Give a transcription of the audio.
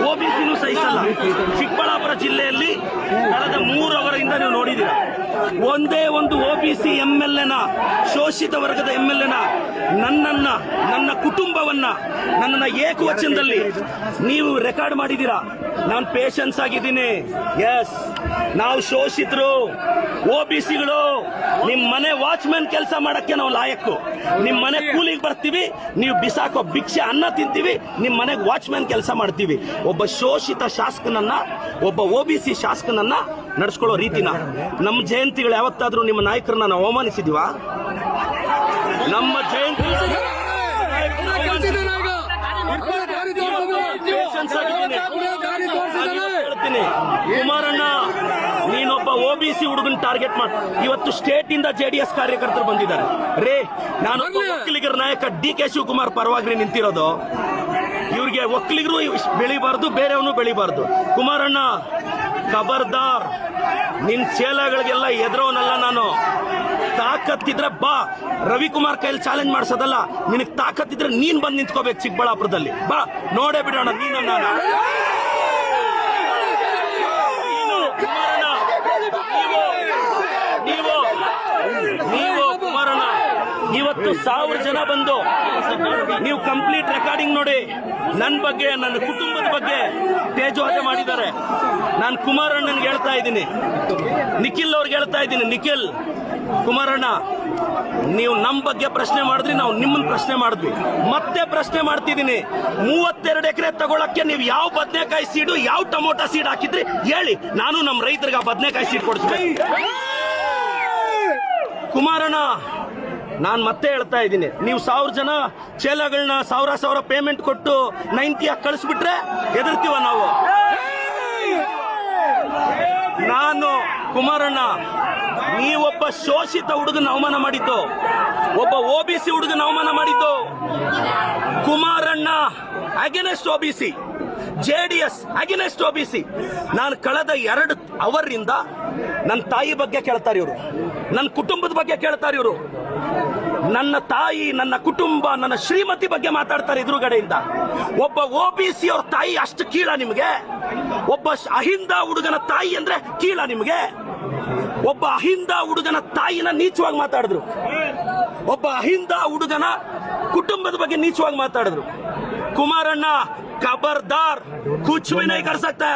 OBCನೂ ಸಹಿಸಲ್ಲ. ಚಿಕ್ಕಬಳ್ಳಾಪುರ ಜಿಲ್ಲೆಯಲ್ಲಿ ಕಳೆದ 3 ಅವರಿಂದ ನೀವು ನೋಡಿದ್ದೀರಾ, ಒಂದೇ ಒಂದು OBC MLA ಶೋಷಿತ ವರ್ಗದ MLA ನನ್ನ ಕುಟುಂಬವನ್ನ ನನ್ನನ್ನ ಏಕವಚನದಲ್ಲಿ ನೀವು ರೆಕಾರ್ಡ್ ಮಾಡಿದ್ದೀರಾ. ನಾನು ಪೇಷನ್ಸ್ ಆಗಿದ್ದೀನಿ. ಎಸ್, ನಾವು ಶೋಷಿತರು, OBCಗಳು. ನಿಮ್ಮ ಮನೆ ವಾಚ್ಮ್ಯಾನ್ ಕೆಲಸ ಮಾಡಕ್ಕೆ ನಾವು ಲಾಯಕ್ಕು. ನಿಮ್ಮ ಮನೆ ಕೂಲಿಗೆ ಬರ್ತೀವಿ, ನೀವು ಬಿಸಾಕೋ ಭಿಕ್ಷೆ ಅನ್ನ ತಿಂತೀವಿ, ನಿಮ್ಮ ಮನೆಗೆ ವಾಚ್ಮ್ಯಾನ್ ಕೆಲಸ ಮಾಡ್ತೀವಿ. ಒಬ್ಬ ಶೋಷಿತ ಶಾಸಕನನ್ನ, ಒಬ್ಬ OBC ಶಾಸಕನನ್ನ ನಡೆಸ್ಕೊಳ್ಳೋ ರೀತಿನ ನಮ್ಮ ಜಯಂತಿಗಳು ಯಾವತ್ತಾದ್ರೂ ನಿಮ್ಮ ನಾಯಕರನ್ನ ನಾವು ಅವಮಾನಿಸಿದೀವಾ? ನಮ್ಮ ಜಯಂತಿ ಕುಮಾರಣ್ಣ, ನೀನೊಬ್ಬ OBC ಹುಡುಗನ್ ಟಾರ್ಗೆಟ್ ಮಾಡಿ ಇವತ್ತು ಸ್ಟೇಟ್ ಇಂದ JDS ಕಾರ್ಯಕರ್ತರು ಬಂದಿದ್ದಾರೆ. ರೇ, ನಾನು ಒಕ್ಕಲಿಗರ ನಾಯಕ DK ಶಿವಕುಮಾರ್ ಪರವಾಗಿ ನಿಂತಿರೋದು. ಇವ್ರಿಗೆ ಒಕ್ಕಲಿಗರು ಬೆಳಿಬಾರ್ದು, ಬೇರೆಯವನು ಬೆಳಿಬಾರ್ದು. ಕುಮಾರಣ್ಣ, ಖಬರ್ದಾರ್, ನಿನ್ ಚೇಲಗಳಿಗೆಲ್ಲ ಎದುರೋನಲ್ಲ ನಾನು. ತಾಕತ್ತಿದ್ರೆ ಬಾ, ರವಿಕುಮಾರ್ ಕೈಯಲ್ಲಿ ಚಾಲೆಂಜ್ ಮಾಡಿಸೋದಲ್ಲ. ನಿನಗೆ ತಾಕತ್ತಿದ್ರೆ ನೀನ್ ಬಂದು ನಿಂತ್ಕೋಬೇಕು ಚಿಕ್ಕಬಳ್ಳಾಪುರದಲ್ಲಿ. ಬಾ, ನೋಡೇ ಬಿಡೋಣ ನೀನು ನಾನು. ನೀವು ಕುಮಾರಣ್ಣ, ಇವತ್ತು 1000 ಜನ ಬಂದು ನೀವು ಕಂಪ್ಲೀಟ್ ರೆಕಾರ್ಡಿಂಗ್ ನೋಡಿ, ನನ್ನ ಬಗ್ಗೆ, ನನ್ನ ಕುಟುಂಬದ ಬಗ್ಗೆ ತೇಜೋವಧೆ ಮಾಡಿದ್ದಾರೆ. ನಾನು ಕುಮಾರಣ್ಣನ್ಗೆ ಹೇಳ್ತಾ ಇದ್ದೀನಿ, ನಿಖಿಲ್ ಅವ್ರಿಗೆ ಹೇಳ್ತಾ ಇದ್ದೀನಿ, ನಿಖಿಲ್, ಕುಮಾರಣ್ಣ, ನೀವು ನಮ್ಮ ಬಗ್ಗೆ ಪ್ರಶ್ನೆ ಮಾಡಿದ್ರಿ, ನಾವು ನಿಮ್ಮನ್ನ ಪ್ರಶ್ನೆ ಮಾಡಿದ್ವಿ, ಮತ್ತೆ ಪ್ರಶ್ನೆ ಮಾಡ್ತಿದ್ದೀನಿ. 32 ಎಕರೆ ತಗೊಳಕ್ಕೆ ನೀವು ಯಾವ ಬದನೆಕಾಯಿ ಸೀಡು, ಯಾವ ಟೊಮೊಟೊ ಸೀಡ್ ಹಾಕಿದ್ರಿ ಹೇಳಿ, ನಾನು ನಮ್ಮ ರೈತರಿಗೆ ಆ ಬದನೆಕಾಯಿ ಸೀಡ್ ಕೊಡಿಸ್ಬೇಕು. ಕುಮಾರಣ್ಣ, ನಾನು ಮತ್ತೆ ಹೇಳ್ತಾ ಇದ್ದೀನಿ, ನೀವು 1000 ಜನ ಚೇಲಗಳನ್ನ 1000 ಪೇಮೆಂಟ್ ಕೊಟ್ಟು 90 ಕಳಿಸ್ಬಿಟ್ರೆ ಎದುರ್ತೀವ ನಾವು. ನಾನು ಕುಮಾರಣ್ಣ, ನೀವೊಬ್ಬ ಶೋಷಿತ ಹುಡುಗನ ಅವಮಾನ ಮಾಡಿದ್ದು, ಒಬ್ಬ OBC ಹುಡುಗನ ಅವಮಾನ ಮಾಡಿದ್ದು. ಕುಮಾರಣ್ಣ against OBC, JDS against OBC. ನಾನು ಕಳೆದ 2 ಅವರಿಂದ ನನ್ನ ತಾಯಿ ಬಗ್ಗೆ ಕೇಳ್ತಾರೆ ಇವರು, ನನ್ನ ಕುಟುಂಬದ ಬಗ್ಗೆ ಕೇಳ್ತಾರೆ ಇವರು. ನನ್ನ ತಾಯಿ, ನನ್ನ ಕುಟುಂಬ, ನನ್ನ ಶ್ರೀಮತಿ ಬಗ್ಗೆ ಮಾತಾಡ್ತಾರೆ ಎದುರುಗಡೆಯಿಂದ. ಒಬ್ಬ OBC ಅವ್ರ ತಾಯಿ ಅಷ್ಟು ಕೀಳ ನಿಮಗೆ? ಒಬ್ಬ ಅಹಿಂದ ಹುಡುಗನ ತಾಯಿ ಅಂದ್ರೆ ಕೀಳ ನಿಮಗೆ? ಒಬ್ಬ ಅಹಿಂದ ಹುಡುಗನ ತಾಯಿನ ನೀಚವಾಗಿ ಮಾತಾಡಿದ್ರು, ಒಬ್ಬ ಅಹಿಂದ ಹುಡುಗನ ಕುಟುಂಬದ ಬಗ್ಗೆ ನೀಚವಾಗಿ ಮಾತಾಡಿದ್ರು. ಕುಮಾರಣ್ಣ, ಖಬರ್ದಾರ್, ಕುಚ್ ಭಿ ನಹೀ ಕರ್ ಸಕ್ತಾ.